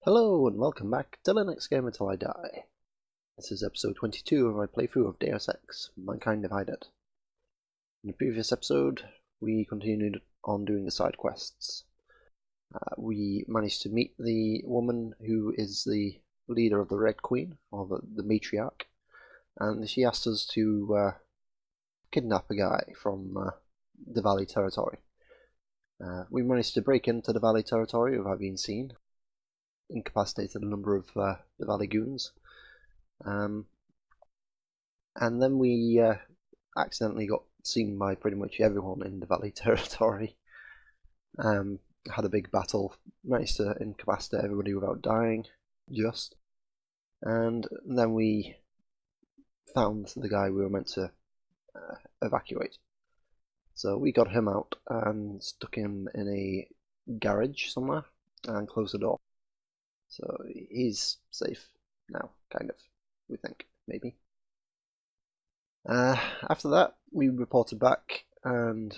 Hello and welcome back to the next game until I die. This is episode 22 of my playthrough of Deus Ex, Mankind Divided. In the previous episode, we continued on doing the side quests. We managed to meet the woman who is the leader of the Red Queen, or the matriarch, and she asked us to kidnap a guy from the Valley territory. We managed to break into the Valley territory without being seen. Incapacitated a number of the Valley goons, and then we accidentally got seen by pretty much everyone in the Valley territory. Had a big battle, managed to incapacitate everybody without dying, and then we found the guy we were meant to evacuate. So we got him out and stuck him in a garage somewhere and closed the door. So he's safe now, kind of, we think, maybe. After that, we reported back, and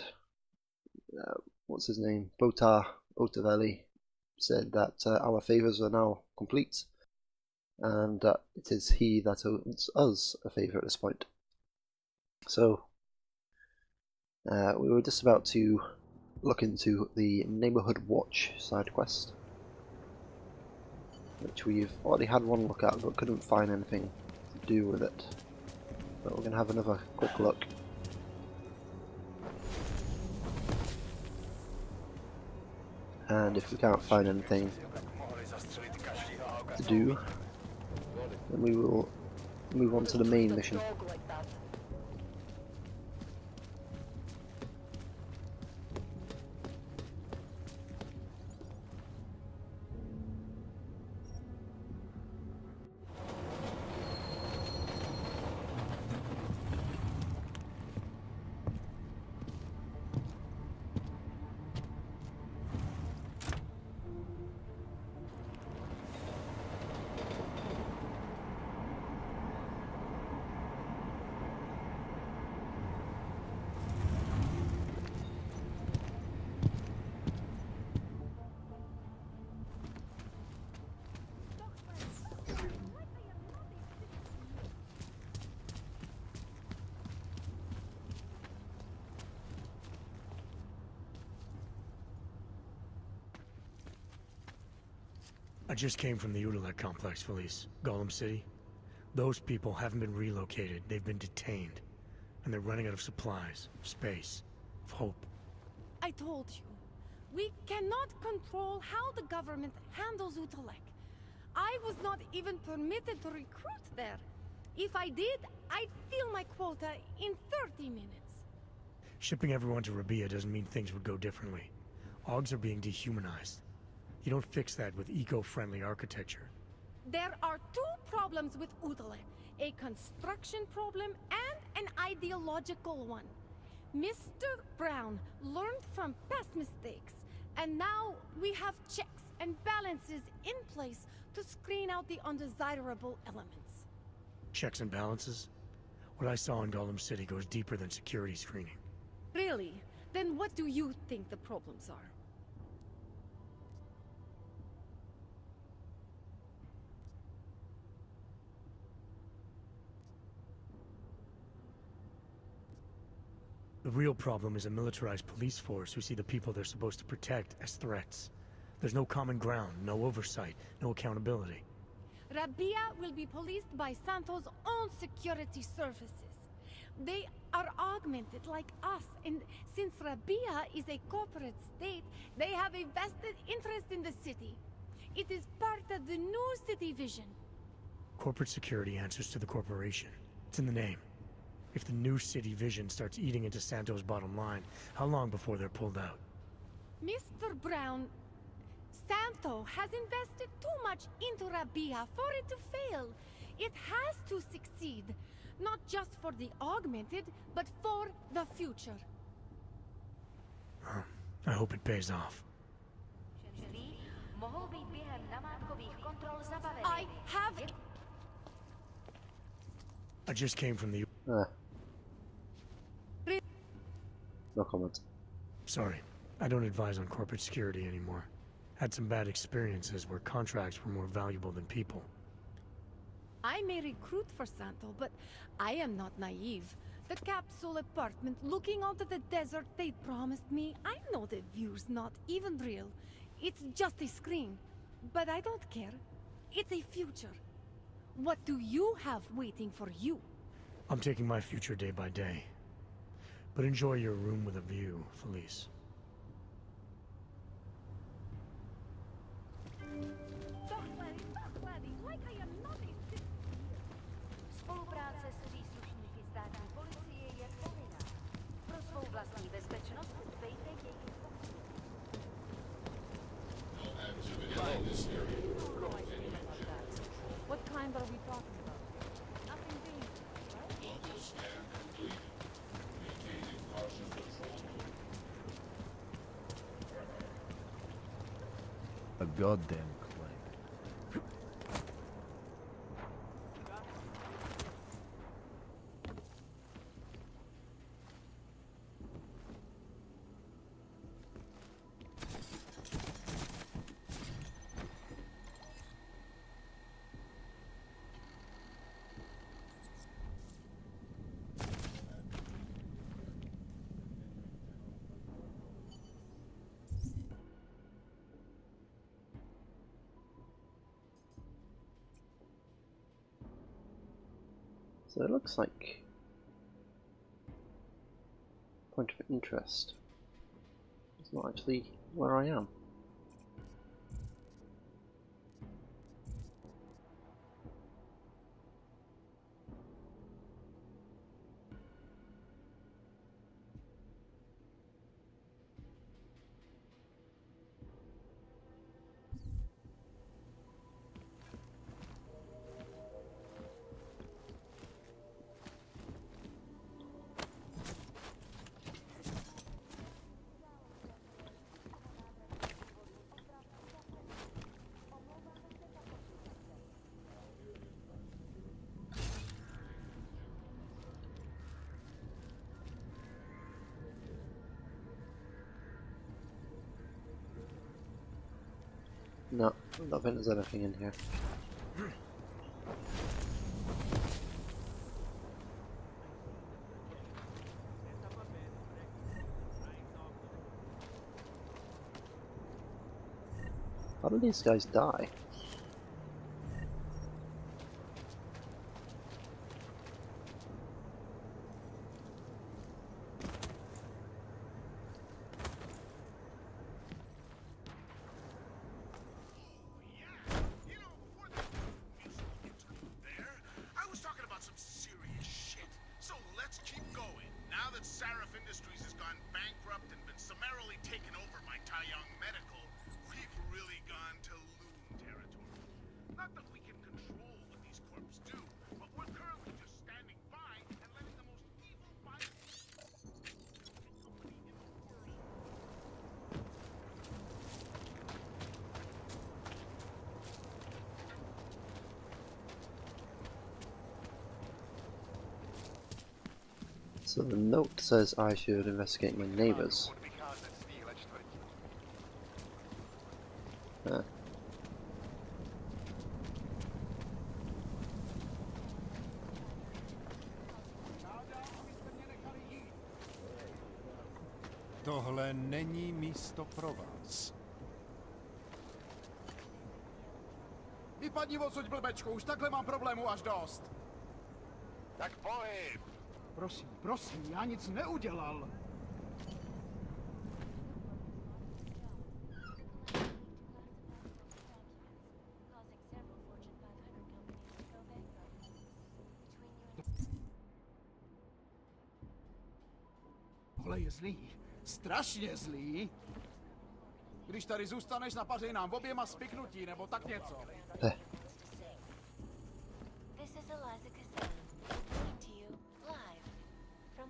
what's his name? Botavelli said that our favours are now complete, and that it is he that owes us a favour at this point. So we were just about to look into the Neighbourhood Watch side quest, which we've already had one look at but couldn't find anything to do with it. But we're going to have another quick look. And if we can't find anything to do, then we will move on to the main mission. I just came from the Udalek complex, Felice. Golem City. Those people haven't been relocated. They've been detained. And they're running out of supplies, of space, of hope. I told you. We cannot control how the government handles Udalek. I was not even permitted to recruit there. If I did, I'd fill my quota in 30 minutes. Shipping everyone to Rabia doesn't mean things would go differently. Augs are being dehumanized. You don't fix that with eco-friendly architecture. There are two problems with Udalek. A construction problem and an ideological one. Mr. Brown learned from past mistakes, and now we have checks and balances in place to screen out the undesirable elements. Checks and balances? What I saw in Golem City goes deeper than security screening. Really? Then what do you think the problems are? The real problem is a militarized police force who see the people they're supposed to protect as threats. There's no common ground, no oversight, no accountability. Rabia will be policed by Santo's own security services. They are augmented like us, and since Rabia is a corporate state, they have a vested interest in the city. It is part of the new city vision. Corporate security answers to the corporation. It's in the name. If the new city vision starts eating into Santo's bottom line, how long before they're pulled out? Mr. Brown, Santo has invested too much into Rabia for it to fail. It has to succeed, not just for the augmented, but for the future. I hope it pays off. I have... I just came from the... No comment. Sorry, I don't advise on corporate security anymore. Had some bad experiences where contracts were more valuable than people. I may recruit for Santo, but I am not naive. The capsule apartment looking onto the desert they promised me, I know the view's not even real. It's just a screen. But I don't care. It's a future. What do you have waiting for you? I'm taking my future day by day. But enjoy your room with a view, Felice. Talk, laddie, like I am not a Spolupráce s příslušníky státní policie je povinná. Pro svou vlastní bezpečnost dbejte jejich What kind are we talking about? Nothing dangerous, right? A goddamn clank. So it looks like point of interest. It's not actually where I am. No, I don't think there's anything in here. How do these guys die? So the note says I should investigate my neighbours. Tohle není místo pro vás. Vypadni odsud, blbečku, už takhle mám problémů až dost. Tak pohyb! Prosím, já nic neudělal. Tohle je zlý. Strašně zlý. Když tady zůstaneš, napařej nám oběma spiknutí, nebo tak něco.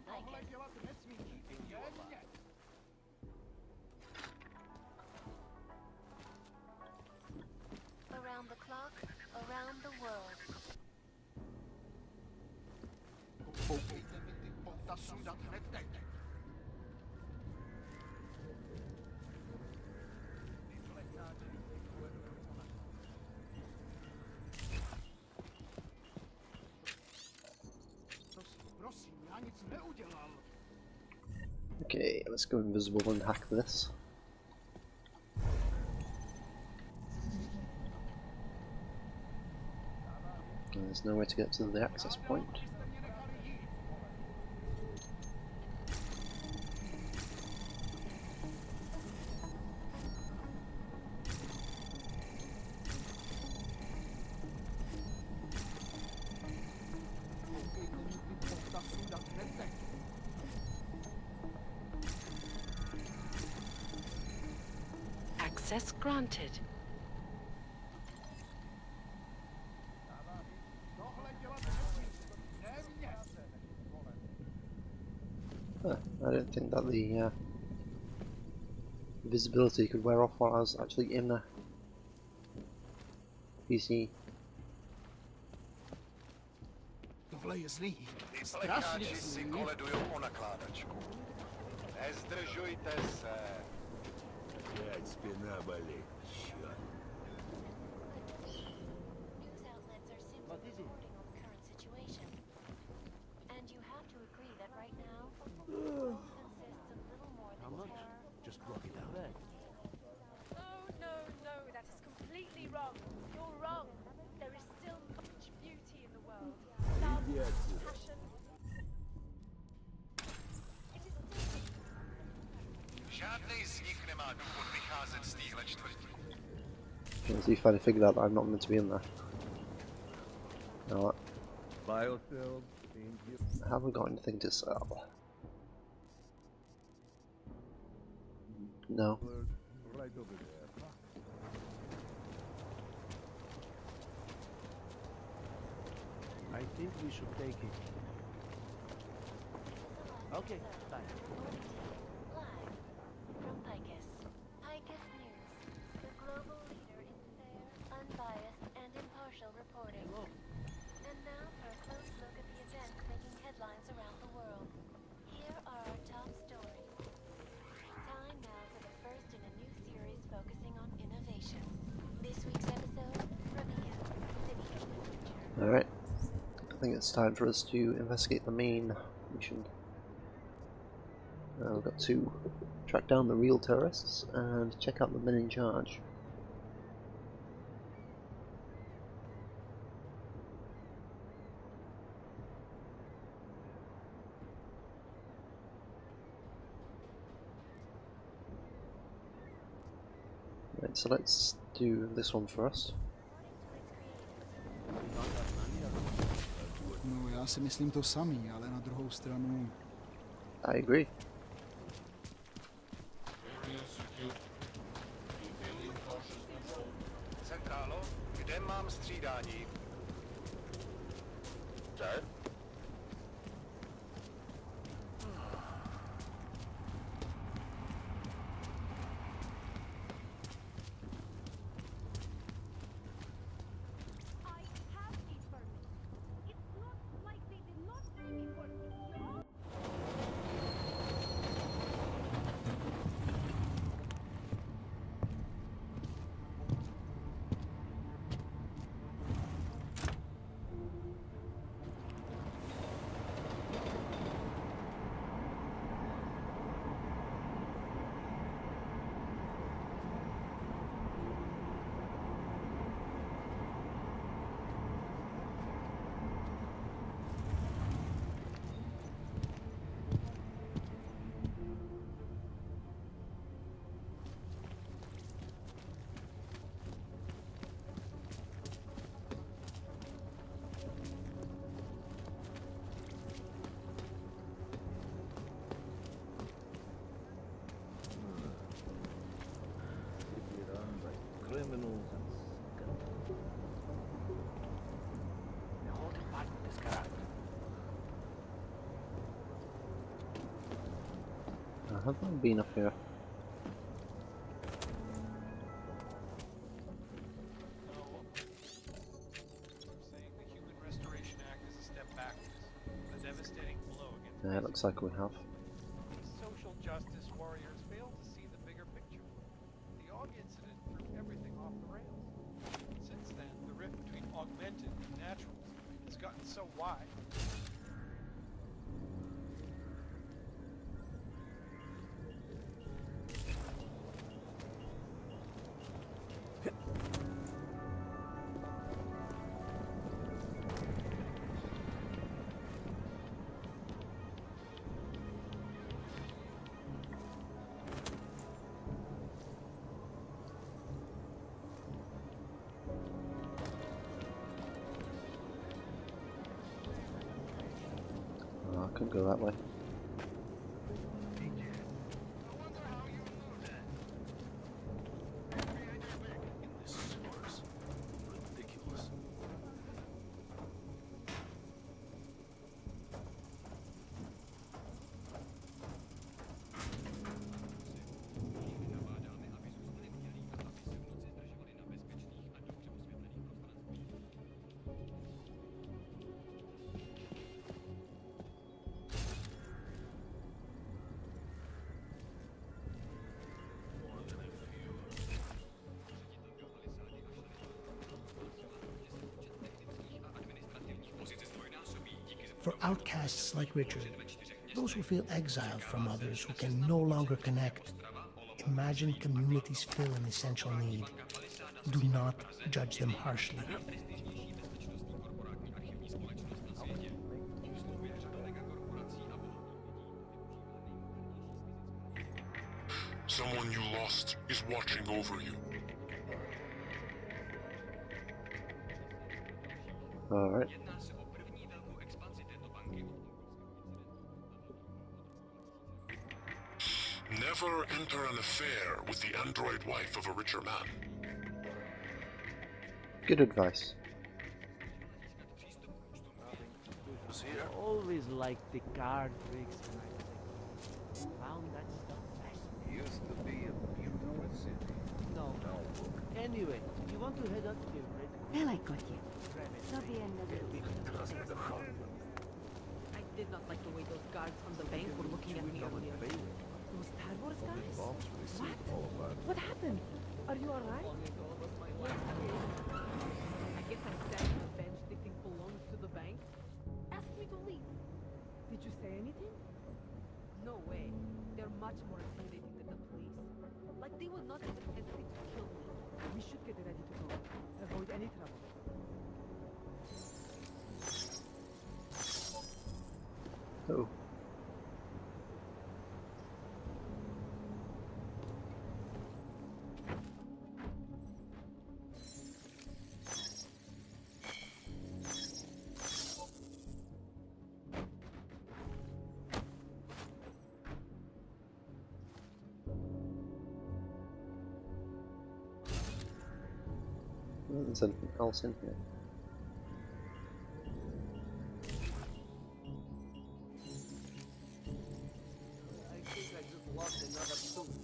Tohle dělat nesmíš. Jemně. around the clock, around the world. Koukejte mi ty pouta sundat hned teď. Okay, let's go invisible and hack this. There's nowhere to get to the access point. Access granted. Huh, I didn't think that the visibility could wear off while I was actually in the PC. Tohle je zlý. Ty Strašně plekáči si zlý. koledujou o nakládačku. Nezdržujte se. Опять спина болит. Черт. News outlets are simply reporting on the current situation. And you have to agree that right now, the world consists of little more than terror. Just block it out. No, that is completely wrong. You're wrong. There is still much beauty in the world. Love, passion. It is Žádnej z nich nemá důvod vycházet z téhle čtvrti. Let's see if I figured out that I'm not meant to be in there. No, Biofilm. Thank you. have we got anything to sell? No. Right over there. I think we should take it. Okay, bye. Live from Picus. Picus News, the global leader in fair, unbiased, and impartial reporting. And now for a close look at the events making headlines around the world. Here are our top stories. Time now for the first in a new series focusing on innovation. This week's episode, Rabia, City of the Future. Alright. I think it's time for us to investigate the main mission. We've got to track down the real terrorists and check out the men in charge. Right, so let's do this one first. No, já si myslím to samý, ale na druhou stranu... I agree. Centrálo, kde mám střídání? Sir? I have a permit. It's not like they did not pay me for it, you know? City run by criminals and scum. I haven't been up here. Saying the Human Restoration Act is a step backwards, a devastating blow against Yeah, it looks like we have. these social justice warriors fail to see the bigger picture. The Og incident threw everything off the rails. Since then, the rift between augmented and naturals has gotten so wide. couldn't go that way. For outcasts like Richard, those who feel exiled from others who can no longer connect, imagine communities fill an essential need. Do not judge them harshly. Someone you lost is watching over you. Alright. Never enter an affair with the android wife of a richer man. Good advice. Always liked the card tricks and everything. Found that stuff fascinating. Used to be a beautiful city. No. Anyway, you want to head up to your red? Well, I got you. I did not like the way those guards from the bank were looking at me earlier. Those Tadvor's guys? What? What happened? Are you alright? I guess I sat on the bench they think belongs to the bank. Asked me to leave. Did you say anything? No way. They're much more intimidating than the police. Like they would not even hesitate to kill me. We should get ready to go. Avoid any trouble. Oh. There's anything else in here. I think I just lost another tooth.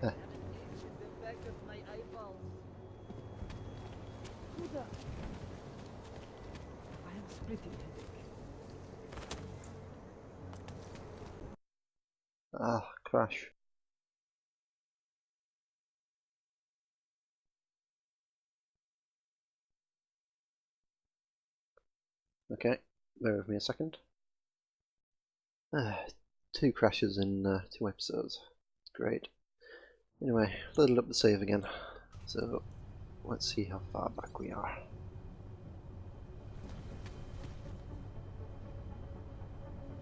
Huh. The back of my eyeballs. Who the? I have a splitting headache. Ah, crash. Okay, bear with me a second. Two crashes in 2 episodes. Great. Anyway, loaded up the save again. So, let's see how far back we are.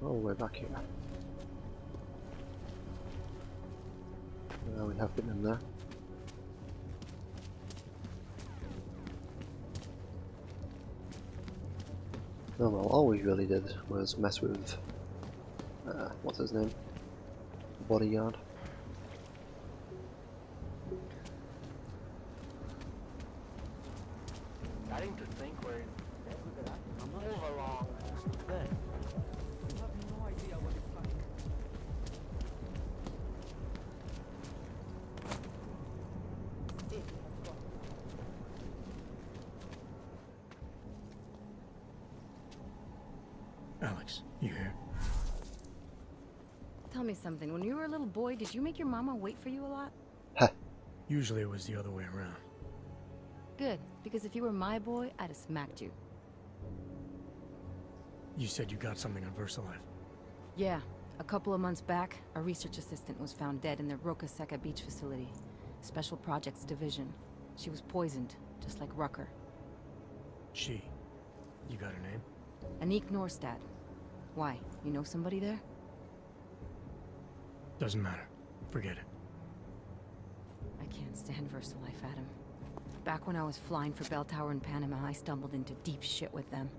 Oh, we're back here. Well, we have been in there. Oh well, all we really did was mess with, what's his name? Bodyguard. Starting to think we're in move along. Good. You have no idea what it's like. Alex, you here? Tell me something. When you were a little boy, did you make your mama wait for you a lot? Huh. Usually it was the other way around. Good, because if you were my boy, I'd have smacked you. You said you got something on VersaLife. Yeah, a couple of months back, a research assistant was found dead in the Roca Seca beach facility. Special Projects Division. She was poisoned, just like Rucker. She. You got her name? Anik Norstad. Why? You know somebody there? Doesn't matter. Forget it. I can't stand VersaLife, Adam. Back when I was flying for Bell Tower in Panama, I stumbled into deep shit with them.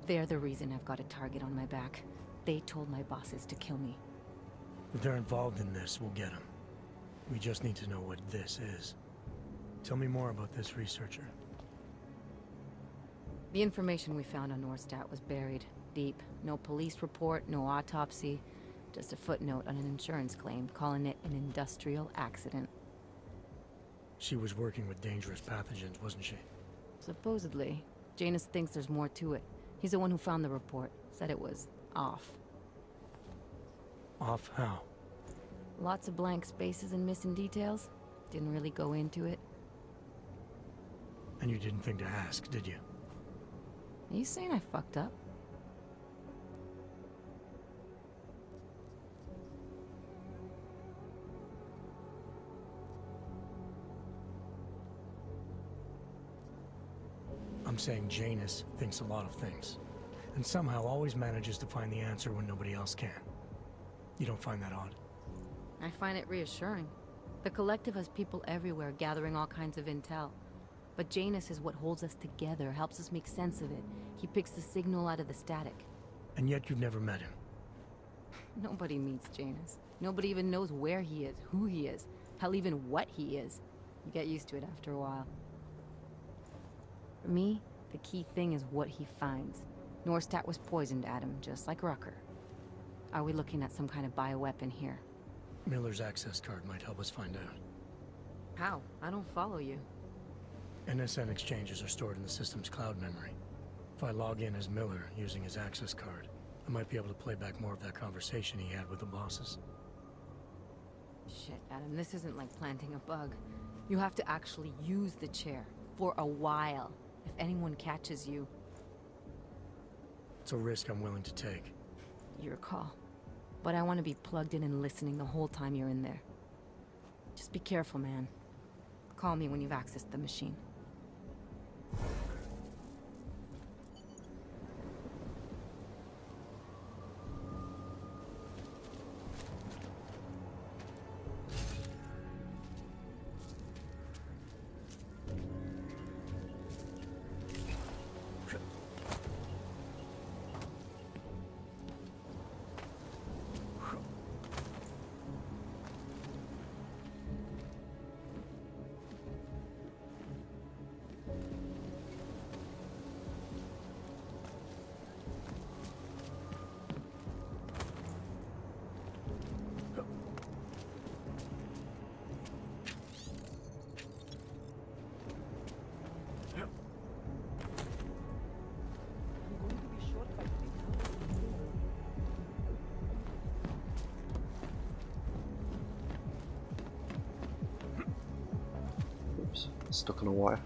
They're the reason I've got a target on my back. They told my bosses to kill me. If they're involved in this, we'll get them. We just need to know what this is. Tell me more about this researcher. The information we found on Norstad was buried deep. No police report, no autopsy. Just a footnote on an insurance claim, calling it an industrial accident. She was working with dangerous pathogens, wasn't she? Supposedly. Janus thinks there's more to it. He's the one who found the report. Said it was off. Off how? Lots of blank spaces and missing details. Didn't really go into it. And you didn't think to ask, did you? Are you saying I fucked up? I'm saying Janus thinks a lot of things. And somehow always manages to find the answer when nobody else can. You don't find that odd? I find it reassuring. The Collective has people everywhere gathering all kinds of intel. But Janus is what holds us together, helps us make sense of it. He picks the signal out of the static. And yet you've never met him. Nobody meets Janus. Nobody even knows where he is, who he is, hell, even what he is. You get used to it after a while. For me, the key thing is what he finds. Norstad was poisoned, Adam, just like Rucker. Are we looking at some kind of bioweapon here? Miller's access card might help us find out. How? I don't follow you. NSN exchanges are stored in the system's cloud memory. If I log in as Miller using his access card, I might be able to play back more of that conversation he had with the bosses. Shit, Adam, this isn't like planting a bug. You have to actually use the chair. For a while. If anyone catches you... It's a risk I'm willing to take. Your call. But I want to be plugged in and listening the whole time you're in there. Just be careful, man. Call me when you've accessed the machine. Oops, stuck on a wire.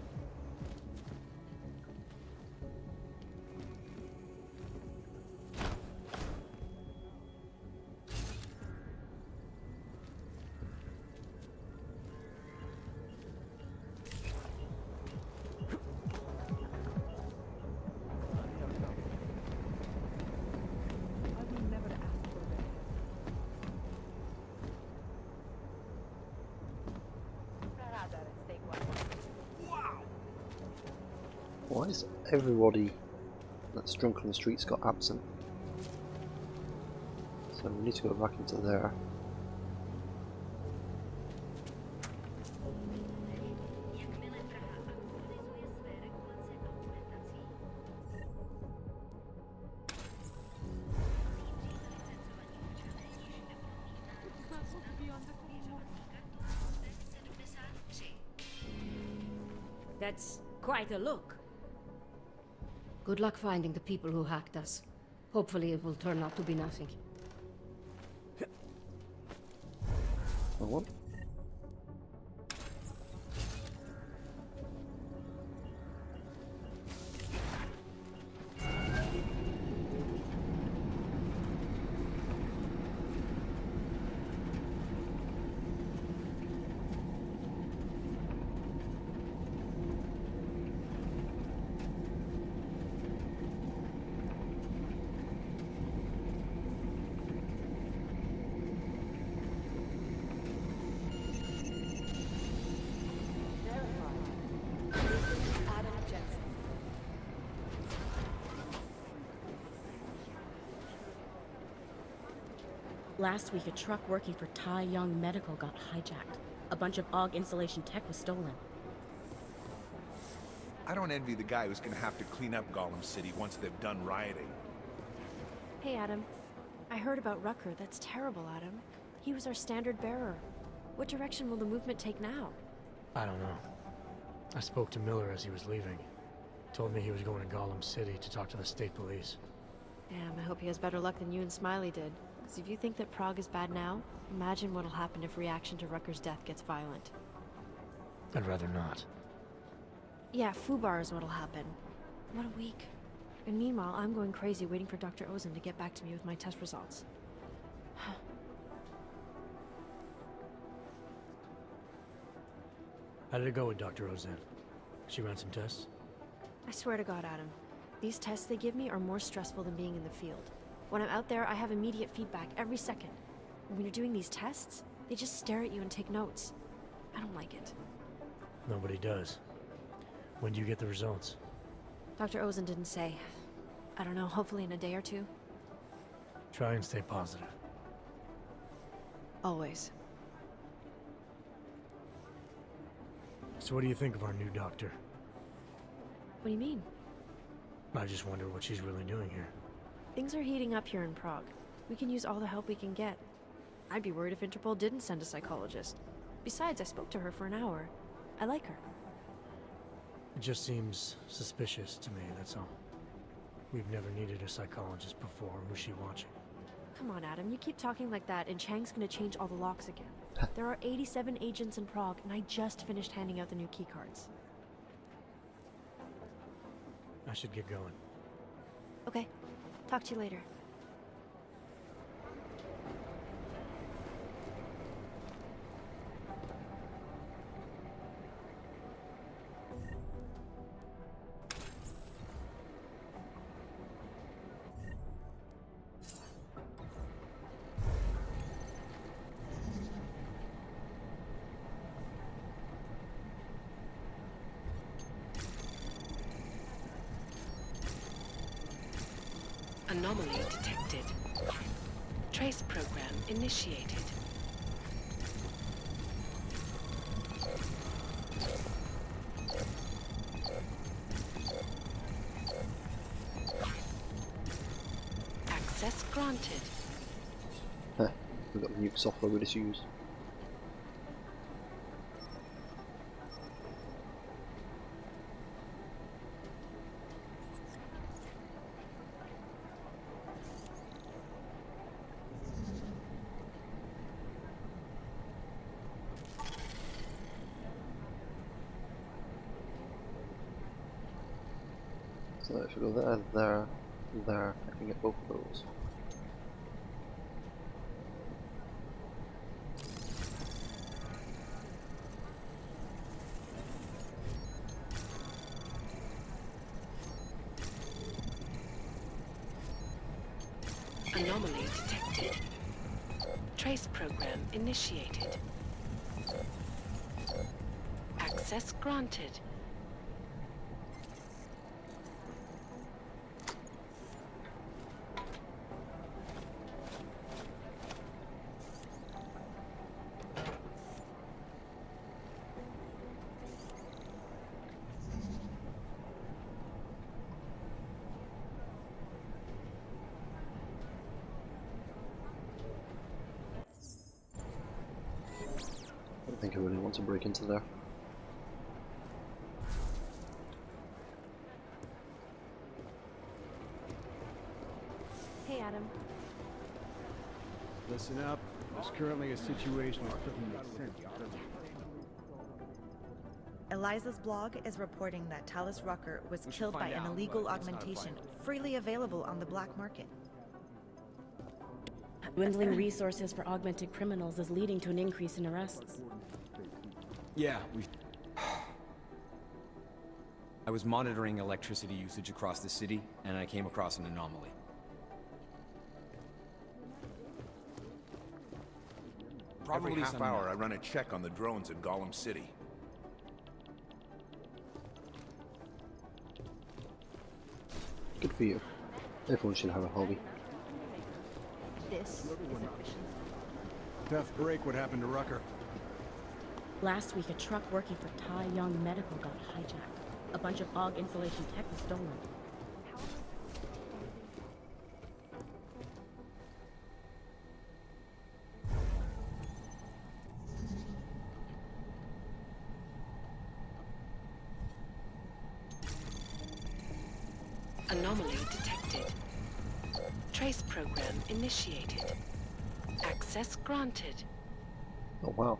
Why is everybody that's drunk on the streets got absent? So we need to go back into there. That's quite a look. Good luck finding the people who hacked us. Hopefully it will turn out to be nothing. What? Last week, a truck working for Tai Young Medical got hijacked. A bunch of AUG installation tech was stolen. I don't envy the guy who's gonna have to clean up Gollum City once they've done rioting. Hey, Adam. I heard about Rucker. That's terrible, Adam. He was our standard bearer. What direction will the movement take now? I don't know. I spoke to Miller as he was leaving. Told me he was going to Gollum City to talk to the state police. Damn, I hope he has better luck than you and Smiley did. Because if you think that Prague is bad now, imagine what'll happen if reaction to Rucker's death gets violent. I'd rather not. Yeah, Fubar is what'll happen. What a week. And meanwhile, I'm going crazy waiting for Dr. Ozen to get back to me with my test results. How did it go with Dr. Ozen? She ran some tests? I swear to God, Adam. These tests they give me are more stressful than being in the field. When I'm out there, I have immediate feedback every second. And when you're doing these tests, they just stare at you and take notes. I don't like it. Nobody does. When do you get the results? Dr. Ozen didn't say. I don't know, hopefully in a day or two. Try and stay positive. Always. So what do you think of our new doctor? What do you mean? I just wonder what she's really doing here. Things are heating up here in Prague. We can use all the help we can get. I'd be worried if Interpol didn't send a psychologist. Besides, I spoke to her for an hour. I like her. It just seems suspicious to me, that's all. We've never needed a psychologist before. Who's she watching? Come on, Adam. You keep talking like that, and Chang's gonna change all the locks again. There are 87 agents in Prague, and I just finished handing out the new keycards. I should get going. Okay. Talk to you later. Anomaly detected. Trace program initiated. Access granted. We've got new software we just used. So if we go there, there, there, I can get both of those. Anomaly detected. Trace program initiated. Access granted. I don't think I really want to break into there. Hey, Adam. Listen up. There's currently a situation that doesn't make sense. Eliza's blog is reporting that Talus Rucker was killed by an illegal augmentation freely available on the black market. Dwindling resources for augmented criminals is leading to an increase in arrests. Yeah, I was monitoring electricity usage across the city, and I came across an anomaly. Every half some- hour I run a check on the drones in Gollum City. Good for you. Everyone should have a hobby. This this is efficiency. Tough break. What happened to Rucker? Last week, a truck working for Tai Young Medical got hijacked. A bunch of AUG insulation tech was stolen. Anomaly detected. Trace program initiated. Access granted. Oh wow.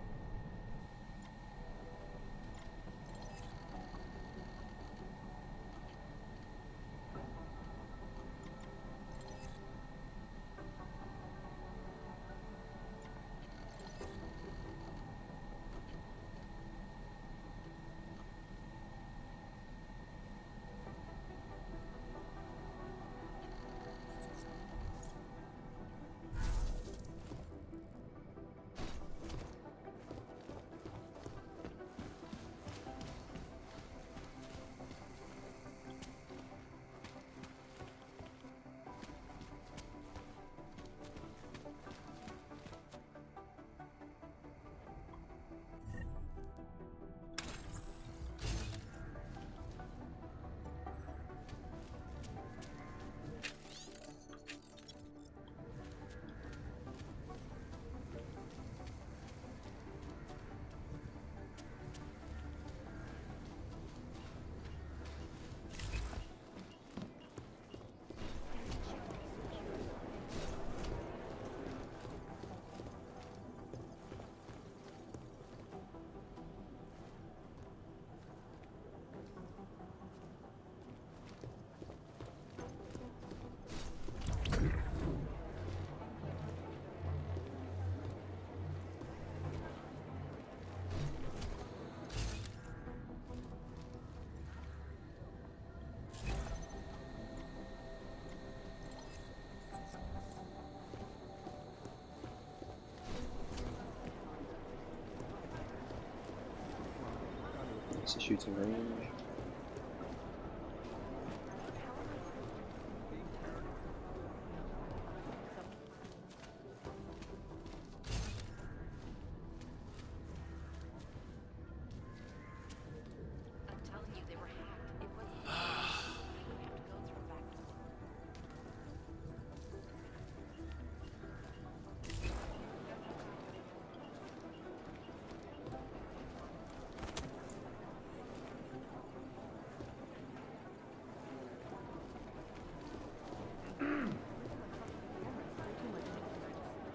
It's a shooting range.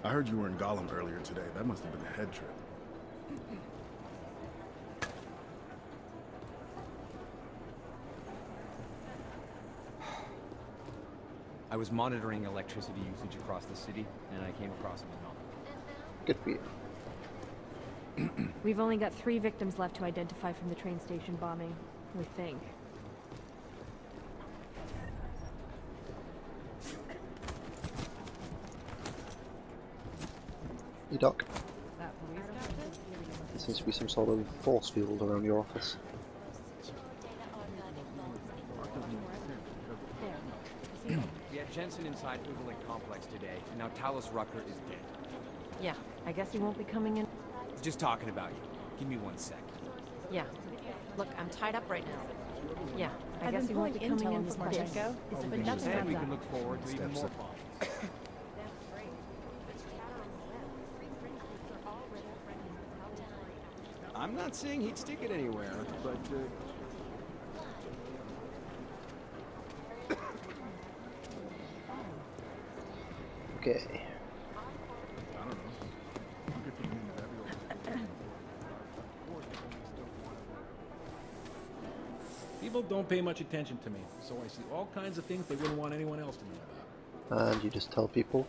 I heard you were in Gollum earlier today. That must have been a head trip. I was monitoring electricity usage across the city, and I came across an anomaly. Good for you. We've only got 3 victims left to identify from the train station bombing, we think. Hey Doc. There seems to be some sort of force field around your office. We had Jensen inside Udalek Complex today, and now Talos Rucker is dead. Yeah, I guess he won't be coming in. I was just talking about you. Give me 1 sec. Yeah. Look, I'm tied up right now. Yeah, I I've guess been he won't be pulling coming intel in on this for this. Marchenko. But that's And we not can look forward to even more bombs. I'm not saying he'd stick it anywhere, but Okay. I don't know. You could put him into that real People don't pay much attention to me, so I see all kinds of things they wouldn't want anyone else to know about. And you just tell people.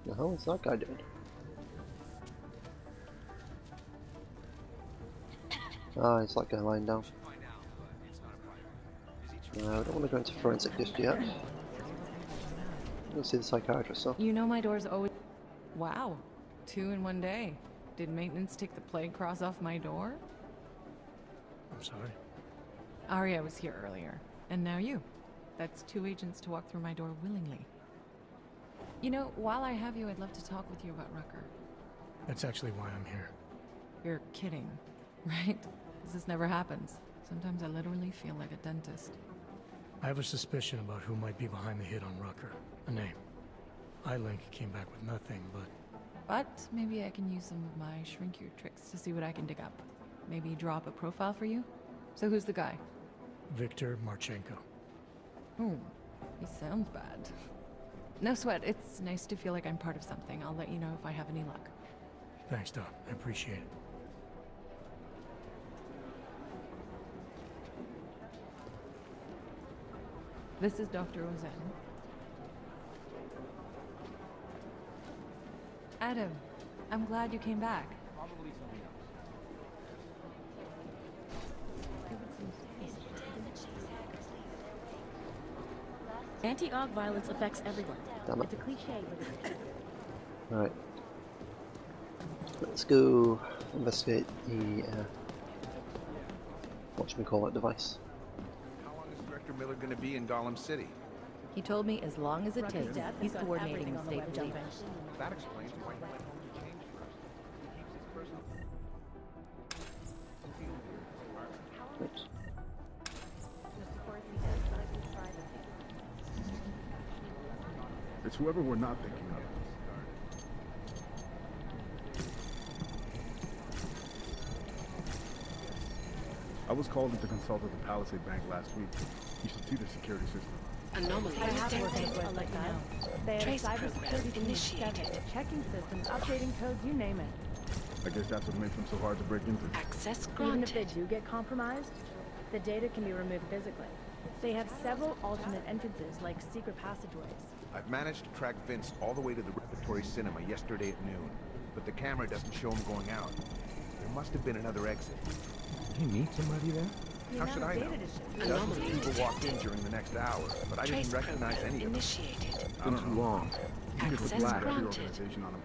The hell is that guy doing? Ah, he's that guy lying down. No, I don't want to go into forensic just yet. Let's see the psychiatrist, so. You know my door's always... Wow. 2 in one day. Did maintenance take the plague cross off my door? I'm sorry. Arya was here earlier, and now you. That's 2 agents to walk through my door willingly. You know, while I have you, I'd love to talk with you about Rucker. That's actually why I'm here. You're kidding, right? 'Cause this never happens. Sometimes I literally feel like a dentist. I have a suspicion about who might be behind the hit on Rucker. A name. iLink came back with nothing, But maybe I can use some of my shrink-you tricks to see what I can dig up. Maybe draw up a profile for you? So who's the guy? Victor Marchenko. Oh, he sounds bad. No sweat, it's nice to feel like I'm part of something. I'll let you know if I have any luck. Thanks, Doc. I appreciate it. This is Dr. Ozan. Adam, I'm glad you came back. Probably something else. Anti-Aug violence affects everyone. Damn it. It's a cliche, but it's true. Alright. Let's go investigate the whatchamacallit device. How long is Director Miller going to be in Gollum City? He told me as long as it Rucker's takes. death He's has got coordinating everything the on the state web police. jumping. That explains why he went home to change first. He keeps his personal... Oops. It's whoever we're not thinking of. I was called in to consult with the Palisade Bank last week. You should see the security system. Anomaly detected. I'll let you know. They have Trace cybersecurity program team initiated. checking systems, updating codes, you name it. I guess that's what makes them so hard to break into. Access Even if they granted. do get compromised, the data can be removed physically. They have several alternate entrances, like secret passageways. I've managed to track Vince all the way to the Repertory Cinema yesterday at noon, but the camera doesn't show him going out. There must have been another exit. Did you meet somebody there? How should I know? Dozens of people walked in during the next hour, but I didn't recognize any of them. It's been too long. You could Access relax. granted.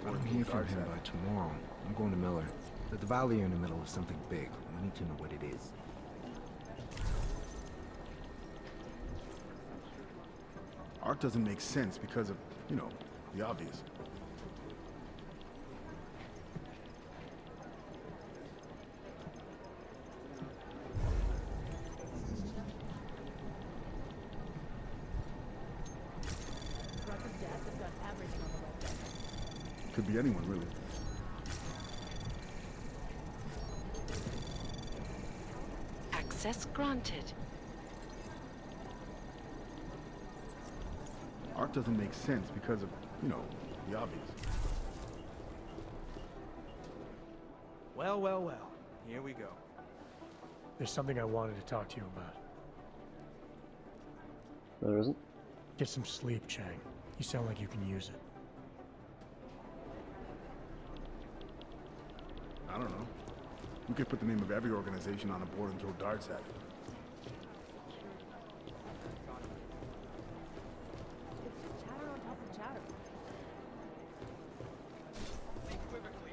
I'm here from him by tomorrow. I'm going to Miller. The Valley are in the middle of something big. We need to know what it is. Art doesn't make sense because of, you know, the obvious. Rucker's death has got everything on the web jumping. Could be anyone, really. Access granted. Art doesn't make sense because of, you know, the obvious. Well, well, well. Here we go. There's something I wanted to talk to you about. There isn't. Get some sleep, Chang. You sound like you can use it. I don't know. We could put the name of every organization on a board and throw darts at it. It's just chatter on top of chatter.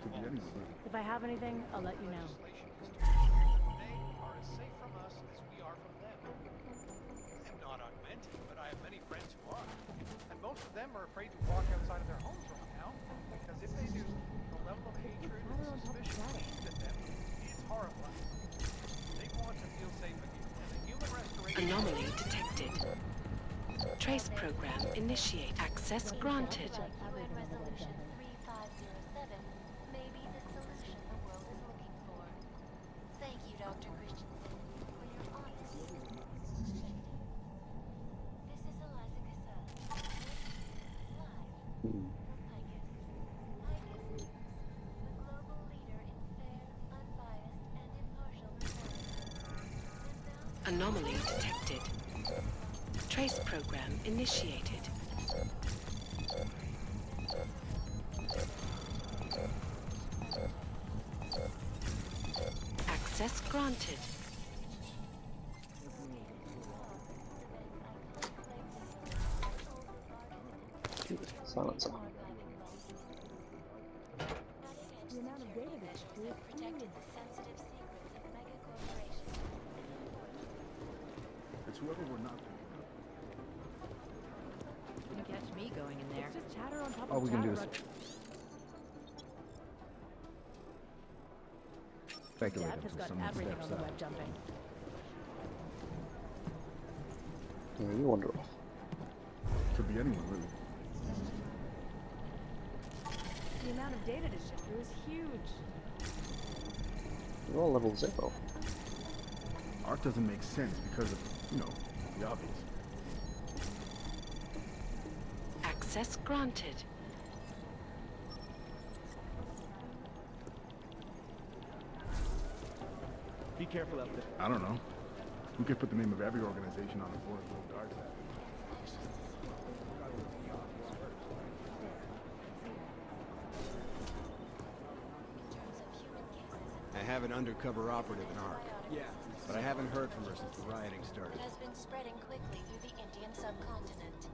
Could be anyone, really. If I have anything, I'll let you know. They are as safe from us as we are from them. I'm not augmented, but I have many friends who are. And most of them are afraid to walk outside of their homes right now, because if they do, the level of hatred and suspicion aimed at them is horrifying. They want to feel safe again, and the human restoration... Anomaly detected. Trace program initiate. Access granted. UN Resolution 3507 may be the solution the world is looking for. Thank you, Dr. Christensen, for your honest perspective. This is Eliza Cassell, live from Picus. Picus News, the global leader in fair, unbiased, and impartial reporting. Anomaly detected. Trace program initiated. Access granted. Silencer. The amount of data that's have protected the sensitive secrets of mega corporations whoever we're not thinking Couldn't catch me going in there. It's just chatter on top All of we can do chatter. is speculate Dad has until got someone everything steps on the up. web jumping. Yeah, you wander off. of. Could be anyone, really. The amount of data to shift through is huge. You're all level 0. Art doesn't make sense because of, you know, the obvious. Access granted. Be careful out there. I don't know. We could put the name of every organization on the board of little darts at. I have an undercover operative in ARC. Yeah. But I haven't heard from her since the rioting started. It has been spreading quickly through the Indian subcontinent.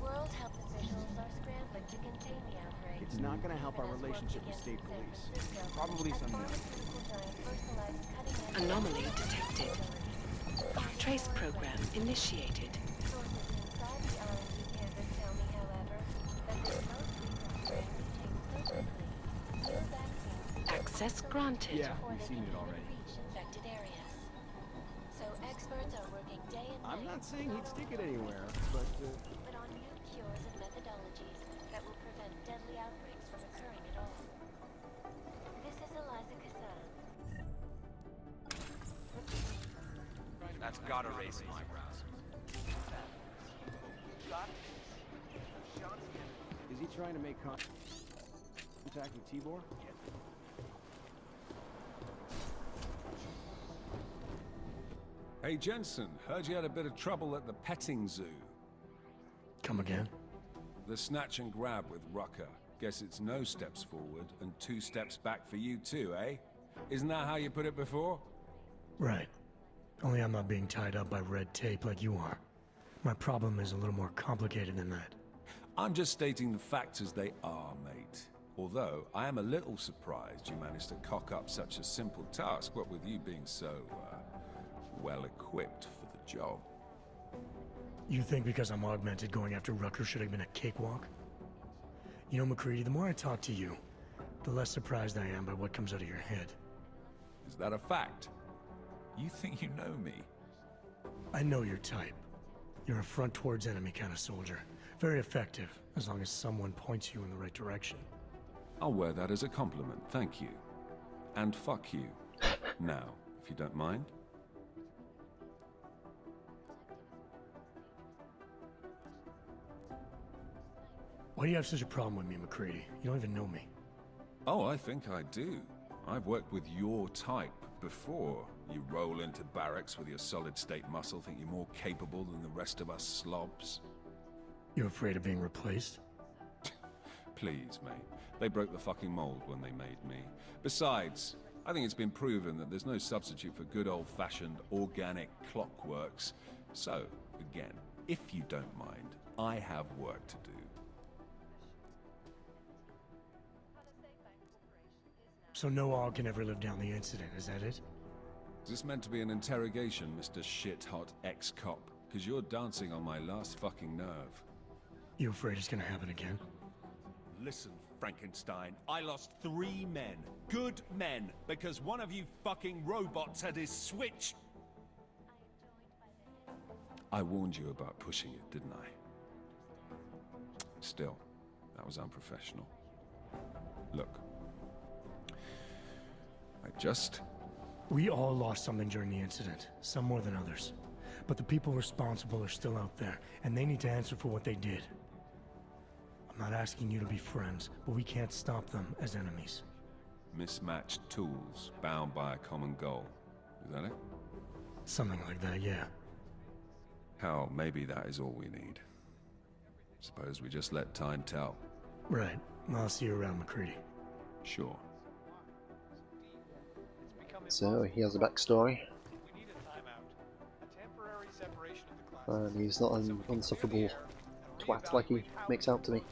World health officials are scrambling to contain the outbreak. It's not gonna help our relationship with state police. Probably something else. Anomaly detected. Trace program initiated. Sources inside the R&D campus tell me, however, that this most recent strain mutates so quickly. New vaccines Access granted. Yeah, we've seen it already. reach infected areas. So experts are working day and I'm night not saying he'd stick it anywhere, but on new cures and methodologies that will prevent deadly outbreaks from occurring at all. This is Eliza Kassan. That's gotta raise some eyebrows. is he trying to make contact with Tibor? Hey Jensen, heard you had a bit of trouble at the petting zoo. Come again? The snatch and grab with Rucker. Guess it's no steps forward and 2 steps back for you too, eh? Isn't that how you put it before? Right. Only I'm not being tied up by red tape like you are. My problem is a little more complicated than that. I'm just stating the facts as they are, mate. Although, I am a little surprised you managed to cock up such a simple task, what with you being so, well-equipped for the job. You think because I'm augmented going after Rucker should have been a cakewalk? You know, McCready, the more I talk to you, the less surprised I am by what comes out of your head. Is that a fact? You think you know me? I know your type. You're a front towards enemy kind of soldier. Very effective, as long as someone points you in the right direction. I'll wear that as a compliment, thank you. And fuck you. Now, if you don't mind. Why do you have such a problem with me, McCready? You don't even know me. Oh, I think I do. I've worked with your type before. You roll into barracks with your solid-state muscle, think you're more capable than the rest of us slobs. You afraid of being replaced? Please, mate. They broke the fucking mold when they made me. Besides, I think it's been proven that there's no substitute for good old-fashioned organic clockworks. So, again, if you don't mind, I have work to do. So no AUG can ever live down the incident, is that it? Is this meant to be an interrogation, Mr. Shit-hot ex-cop? Because you're dancing on my last fucking nerve. You afraid it's gonna happen again? Listen, Frankenstein, I lost 3 men. Good men. Because one of you fucking robots had his switch. I warned you about pushing it, didn't I? Still, that was unprofessional. Look. We all lost something during the incident, some more than others. But the people responsible are still out there, and they need to answer for what they did. I'm not asking you to be friends, but we can't stop them as enemies. Mismatched tools, bound by a common goal. Is that it? Something like that, yeah. Hell, maybe that is all we need. Suppose we just let time tell. Right. I'll see you around, McCready. Sure. So, he has a backstory. And he's not an unsufferable twat like he makes out to me.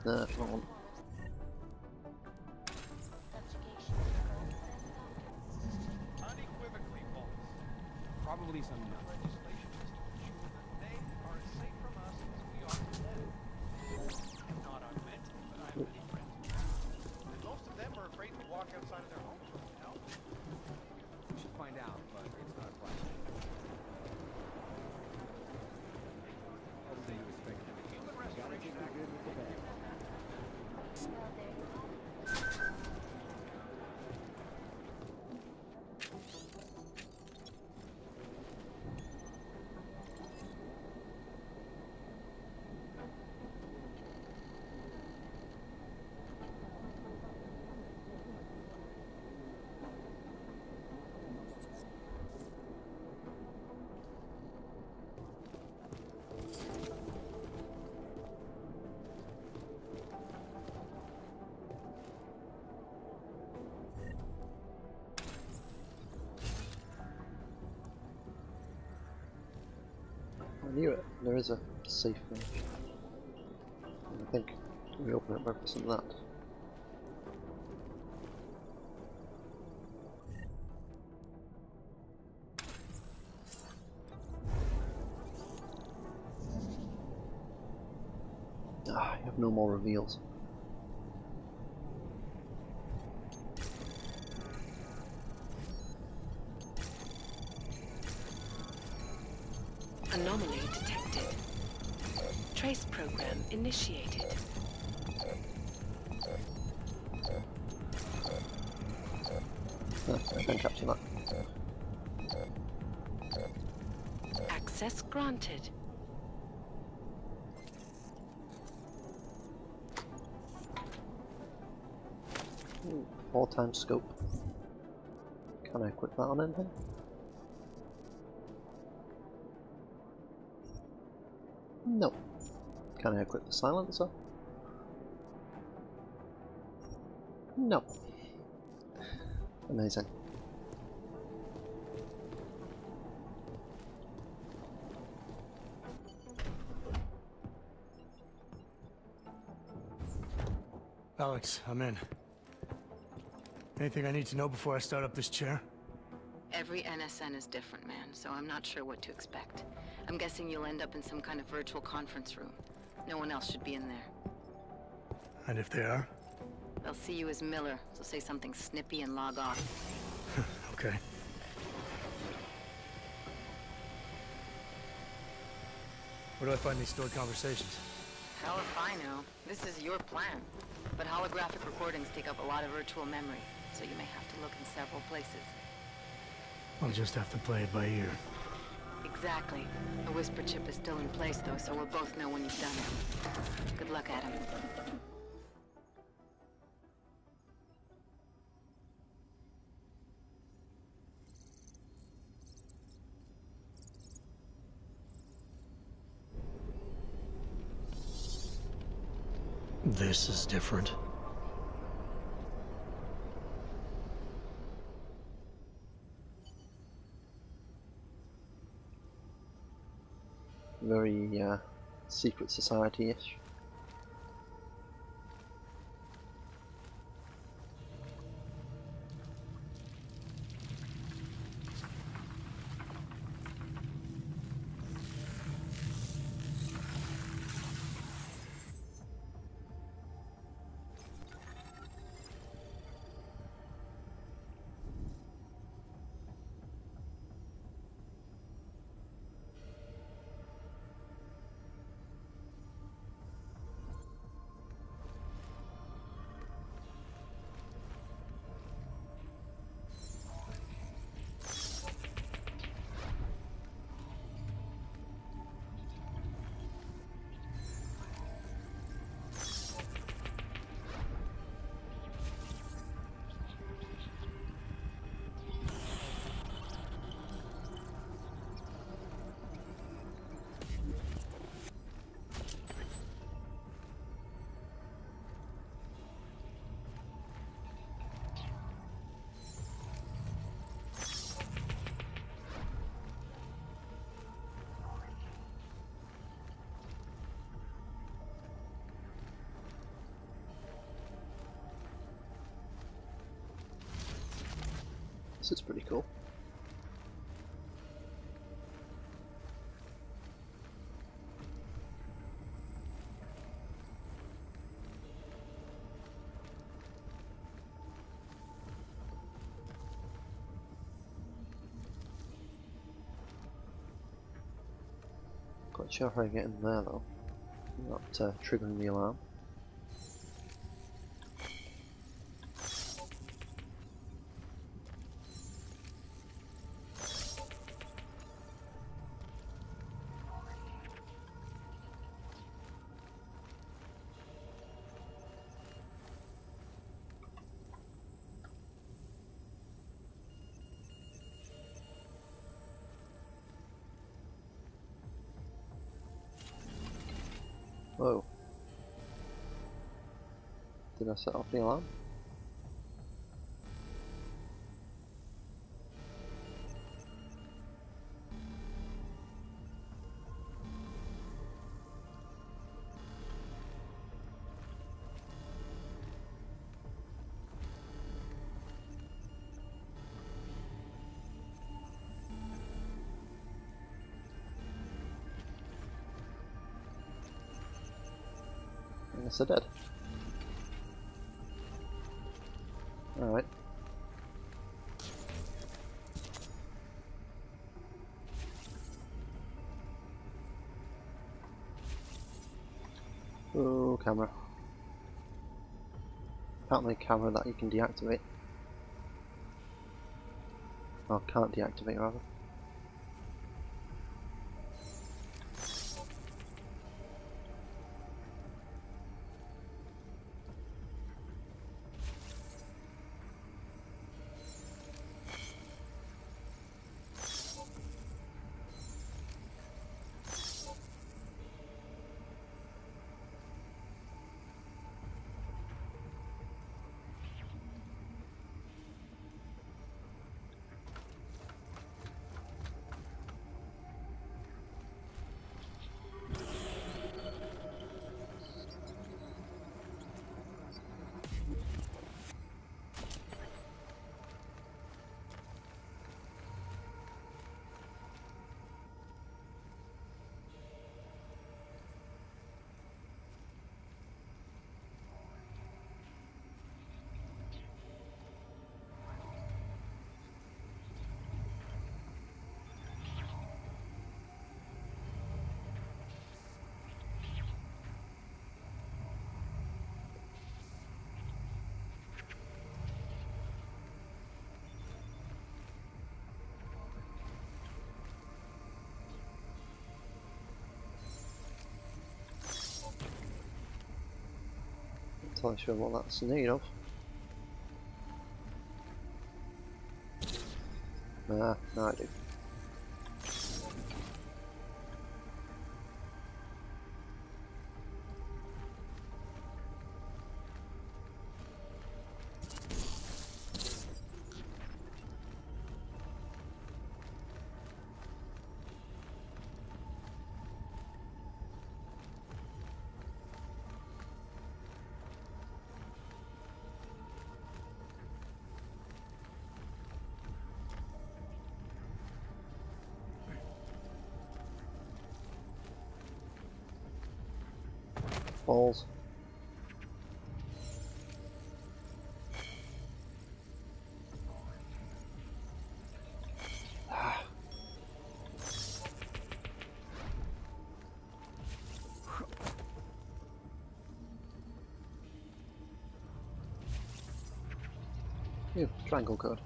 Nah, come on. Unequivocally police on you. Legislation is to ensure that they are as safe from us as we are from them. I'm not augmented, but I have many friends who are. And most of them are afraid to walk outside of their homes right now. We should find out, but it's not quite. Everything you expect. Human Restoration Act. I knew it. There is a safe thing. I think we open it by pressing that. Ah, you have no more reveals. Anomaly detected. Trace program initiated. I can capture that. Access granted. Ooh, 4x scope. Can I equip that on anything? No. Can I equip the silencer? No. Amazing. Alex, I'm in. Anything I need to know before I start up this chair? Every NSN is different, man, so I'm not sure what to expect. I'm guessing you'll end up in some kind of virtual conference room. No one else should be in there. And if they are? They'll see you as Miller, so say something snippy and log off. Okay. Where do I find these stored conversations? Hell if I know. This is your plan. But holographic recordings take up a lot of virtual memory, so you may have to look in several places. I'll just have to play it by ear. Exactly. The whisper chip is still in place, though, so we'll both know when you've done it. Good luck, Adam. This is different. Very, secret society-ish. This is pretty cool. quite sure how I get in there though. Not triggering the alarm. Whoa. Did I set off the alarm? I guess I did. Alright. Oh, camera. Apparently a camera that you can deactivate. Or can't deactivate rather. Not entirely sure what that's in need of. Nah, no I do. Balls. Ew, triangle code.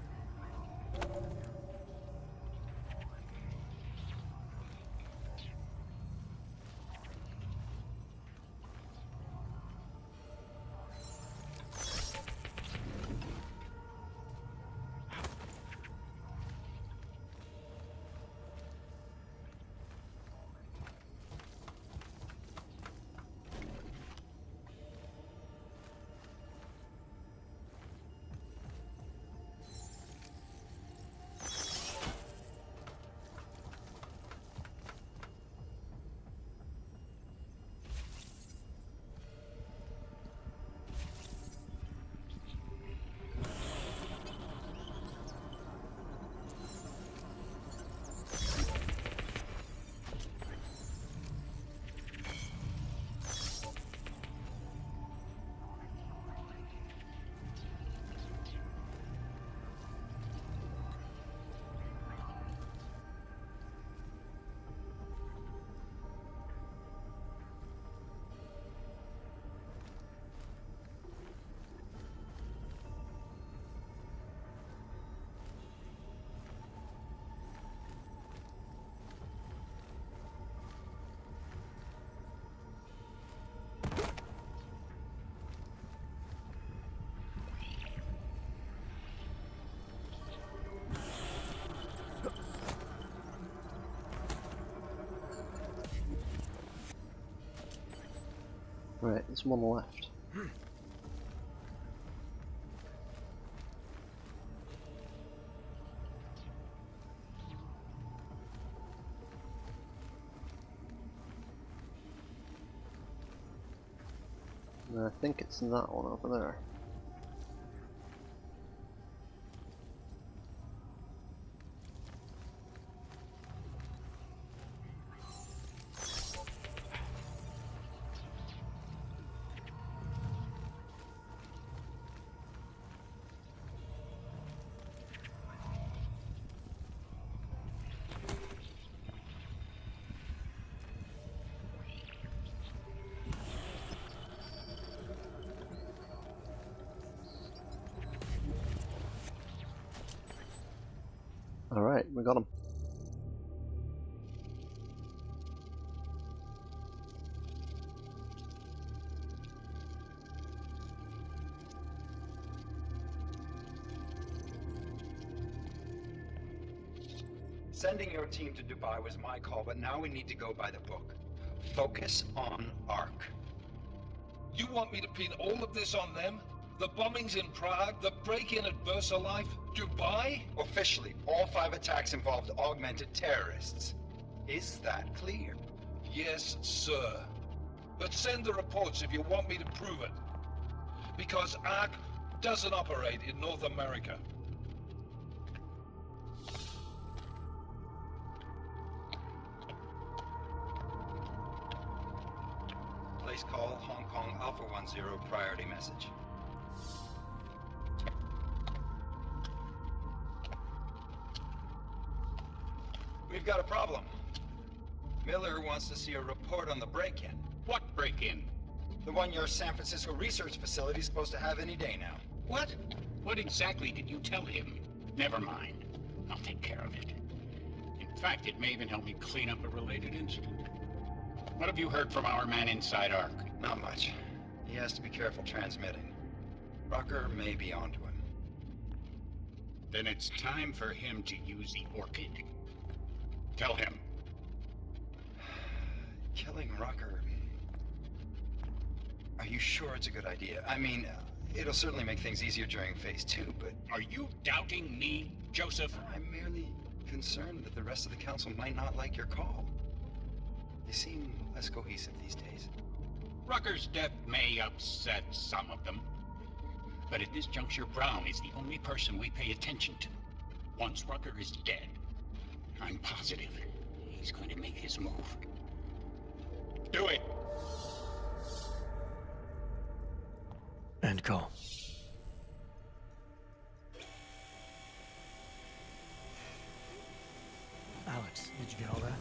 Right, there's one left. And I think it's that one over there. Alright, we got him. Sending your team to Dubai was my call, but now we need to go by the book. Focus on ARC. You want me to pin all of this on them? The bombings in Prague, the break-in at VersaLife, Dubai? Officially, all 5 attacks involved augmented terrorists. Is that clear? Yes, sir. But send the reports if you want me to prove it. Because ARC doesn't operate in North America. Place call, Hong Kong Alpha 10, priority message. We've got a problem. Miller wants to see a report on the break-in. What break-in? The one your San Francisco research facility is supposed to have any day now. What? What exactly did you tell him? Never mind. I'll take care of it. In fact, it may even help me clean up a related incident. What have you heard from our man inside ARC? Not much. He has to be careful transmitting. Rucker may be onto him. Then it's time for him to use the Orchid. Tell him. Killing Rucker. Are you sure it's a good idea? I mean, it'll certainly make things easier during Phase 2, but... Are you doubting me, Joseph? I'm merely concerned that the rest of the Council might not like your call. They seem less cohesive these days. Rucker's death may upset some of them. But at this juncture, Brown is the only person we pay attention to. Once Rucker is dead, I'm positive he's going to make his move. Do it! End call. Alex, did you get all that?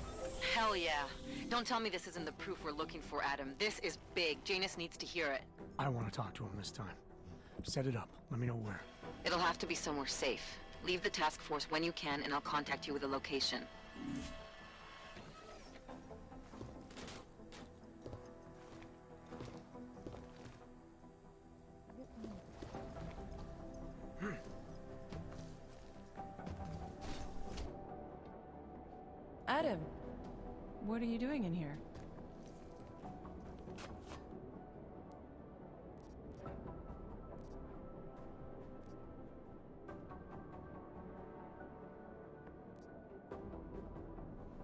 Hell yeah. Don't tell me this isn't the proof we're looking for, Adam. This is big. Janus needs to hear it. I want to talk to him this time. Set it up. Let me know where. It'll have to be somewhere safe. Leave the task force when you can, and I'll contact you with a location. Adam, what are you doing in here?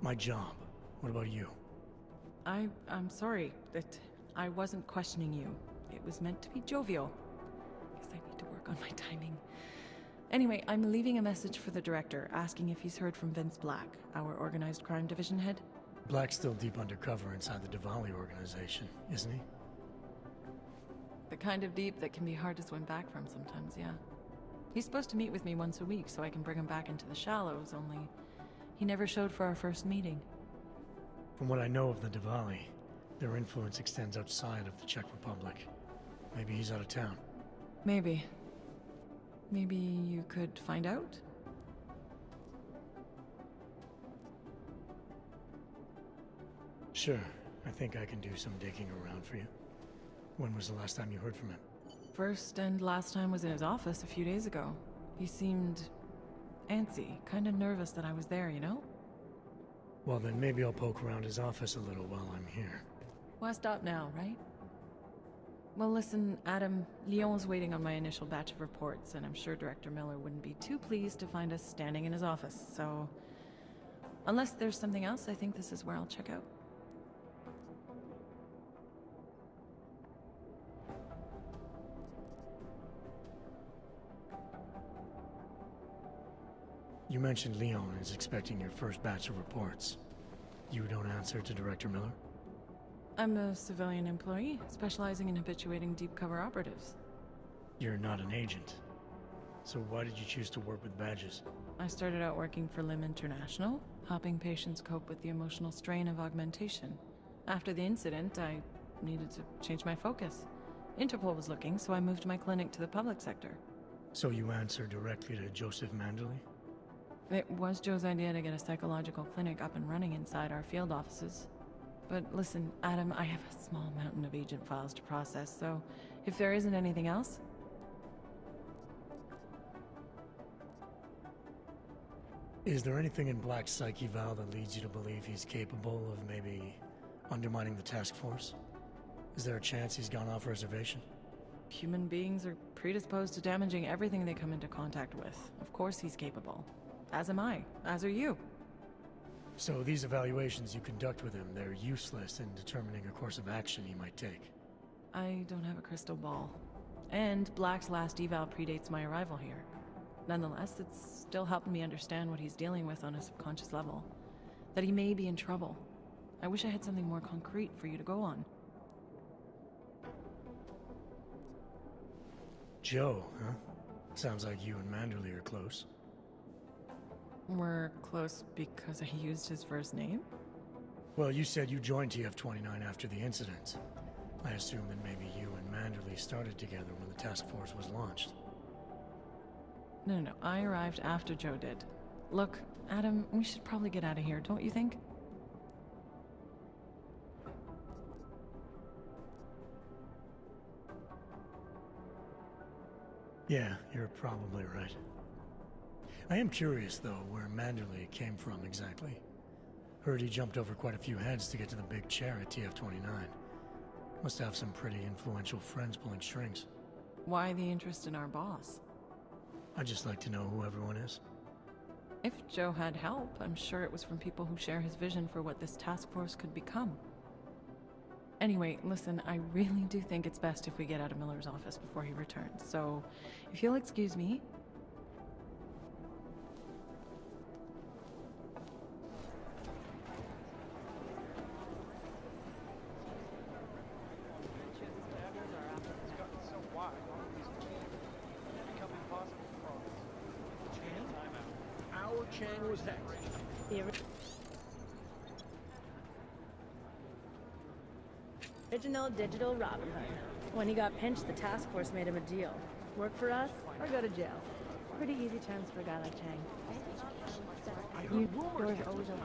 My job. What about you? I'm sorry that I wasn't questioning you. It was meant to be jovial. Guess I need to work on my timing. Anyway, I'm leaving a message for the director, asking if he's heard from Vince Black, our organized crime division head. Black's still deep undercover inside the Diwali organization, isn't he? The kind of deep that can be hard to swim back from sometimes, yeah. He's supposed to meet with me once a week so I can bring him back into the shallows, only he never showed for our first meeting. From what I know of the Diwali, their influence extends outside of the Czech Republic. Maybe he's out of town. Maybe. Maybe you could find out? Sure. I think I can do some digging around for you. When was the last time you heard from him? First and last time was in his office a few days ago. He seemed antsy, kind of nervous that I was there, you know? Well, then maybe I'll poke around his office a little while I'm here. Why stop now, right? Well, listen, Adam, Leon was waiting on my initial batch of reports, and I'm sure Director Miller wouldn't be too pleased to find us standing in his office, so... Unless there's something else, I think this is where I'll check out. You mentioned Leon is expecting your first batch of reports. You don't answer to Director Miller? I'm a civilian employee, specializing in habituating deep-cover operatives. You're not an agent. So why did you choose to work with badges? I started out working for LIM International, helping patients cope with the emotional strain of augmentation. After the incident, I needed to change my focus. Interpol was looking, so I moved my clinic to the public sector. So you answer directly to Joseph Manderley? It was Joe's idea to get a psychological clinic up and running inside our field offices. But listen, Adam, I have a small mountain of agent files to process, so if there isn't anything else... Is there anything in Black's psyche, Val, that leads you to believe he's capable of maybe undermining the task force? Is there a chance he's gone off reservation? Human beings are predisposed to damaging everything they come into contact with. Of course he's capable. As am I. As are you. So these evaluations you conduct with him, they're useless in determining a course of action he might take. I don't have a crystal ball. And Black's last eval predates my arrival here. Nonetheless, it's still helping me understand what he's dealing with on a subconscious level. That he may be in trouble. I wish I had something more concrete for you to go on. Joe, huh? Sounds like you and Manderley are close. We're close because I used his first name? Well, you said you joined TF-29 after the incident. I assume that maybe you and Manderley started together when the task force was launched. No. I arrived after Joe did. Look, Adam, we should probably get out of here, don't you think? Yeah, you're probably right. I am curious, though, where Manderley came from exactly. Heard he jumped over quite a few heads to get to the big chair at TF-29. Must have some pretty influential friends pulling strings. Why the interest in our boss? I'd just like to know who everyone is. If Joe had help, I'm sure it was from people who share his vision for what this task force could become. Anyway, listen, I really do think it's best if we get out of Miller's office before he returns, so if you'll excuse me... Chang was next. The original digital Robin Hood. When he got pinched, the task force made him a deal. Work for us or go to jail. Pretty easy terms for a guy like Chang. Doors are always open.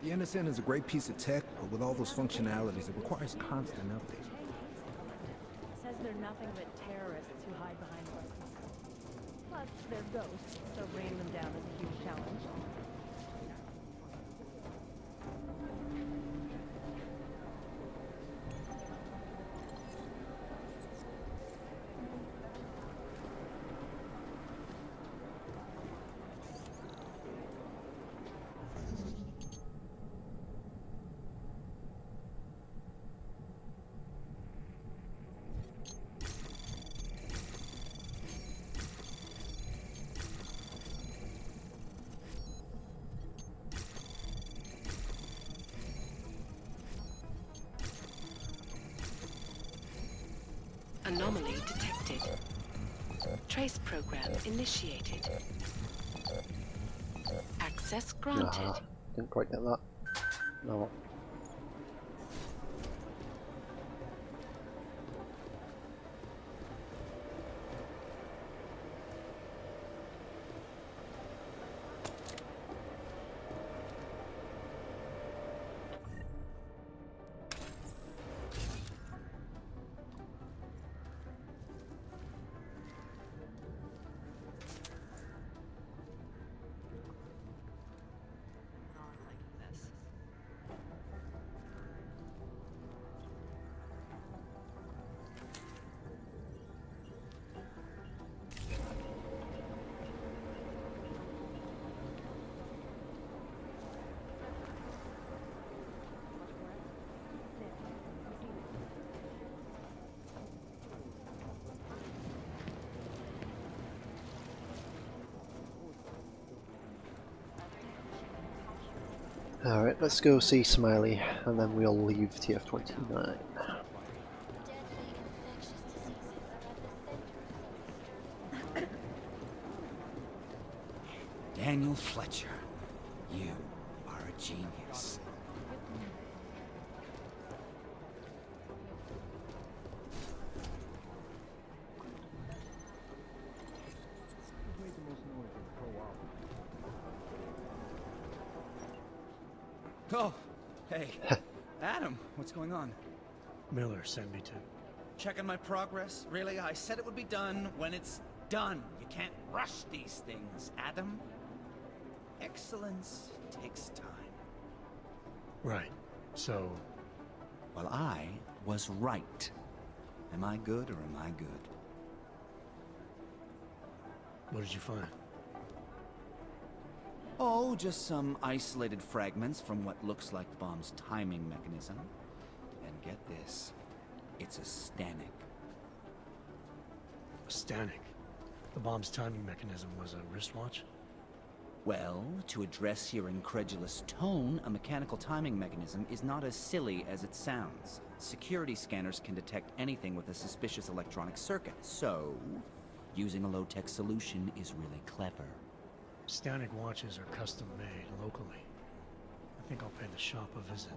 The NSN is a great piece of tech, but with all those functionalities, it requires constant updates. Says they're nothing but terrorists who hide behind buses. Plus, they're ghosts, so bringing them down is a huge challenge. Anomaly detected. Trace program initiated. Access granted. Nah, didn't quite get that. No. Alright, let's go see Smiley, and then we'll leave TF-29. Daniel Fletcher, you are a genius. Oh, hey. Adam, what's going on? Miller sent me to. Checking my progress? Really? I said it would be done when it's done. You can't rush these things, Adam. Excellence takes time. Right. So... Well, I was right. Am I good or am I good? What did you find? Oh, just some isolated fragments from what looks like the bomb's timing mechanism. And get this, it's a Stanek. A Stanek? The bomb's timing mechanism was a wristwatch? Well, to address your incredulous tone, a mechanical timing mechanism is not as silly as it sounds. Security scanners can detect anything with a suspicious electronic circuit, so using a low-tech solution is really clever. Stanek watches are custom made locally. I think I'll pay the shop a visit.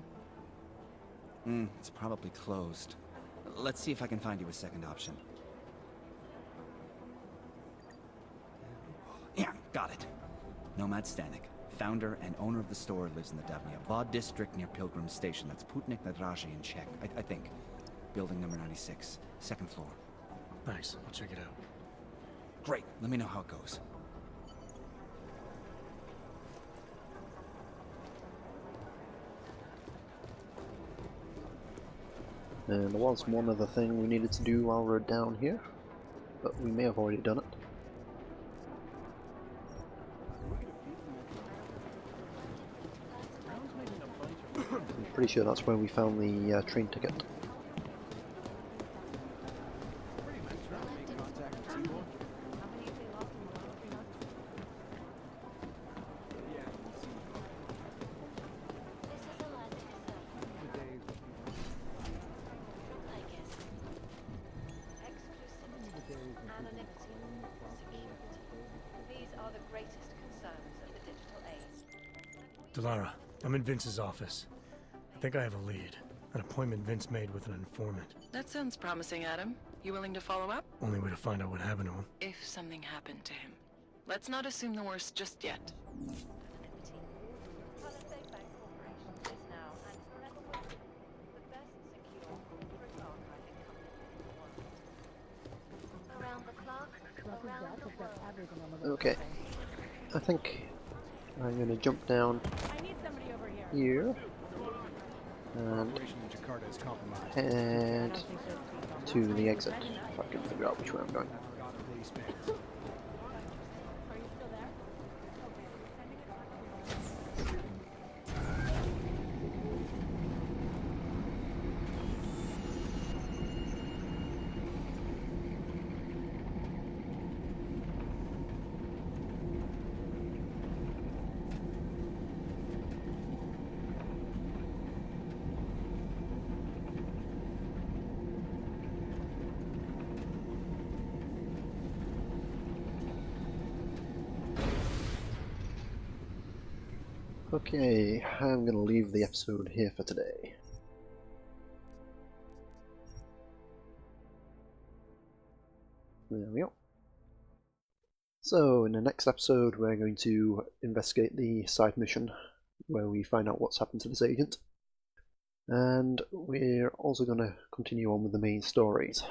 It's probably closed. Let's see if I can find you a second option. Yeah, got it. Nomad Stanek, founder and owner of the store, lives in the Davnia Vod district near Pilgrim Station. That's Putnik Nadraji in Czech, I think. Building number 96, second floor. Thanks, I'll check it out. Great, let me know how it goes. And there was one other thing we needed to do while we're down here, but we may have already done it. I'm pretty sure that's where we found the train ticket. Delara, I'm in Vince's office. I think I have a lead. An appointment Vince made with an informant. That sounds promising, Adam. You willing to follow up? Only way to find out what happened to him. If something happened to him. Let's not assume the worst just yet. Okay, I think I'm going to jump down here and head to the exit if I can figure out which way I'm going. Okay, I'm going to leave the episode here for today. There we go. So, in the next episode we're going to investigate the side mission where we find out what's happened to this agent. And we're also going to continue on with the main stories.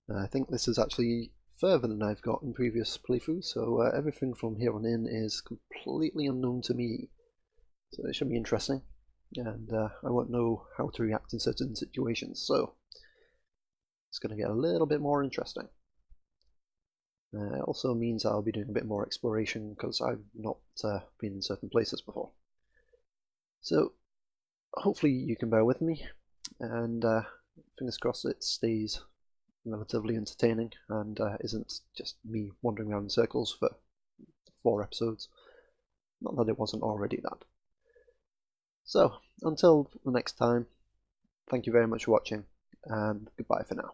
I think this is actually further than I've got in previous playthroughs, so everything from here on in is completely unknown to me. So it should be interesting, and I won't know how to react in certain situations, so it's going to get a little bit more interesting. It also means I'll be doing a bit more exploration because I've not been in certain places before. So hopefully you can bear with me, and fingers crossed it stays relatively entertaining and isn't just me wandering around in circles for 4 episodes. Not that it wasn't already that. So, until the next time, thank you very much for watching, and goodbye for now.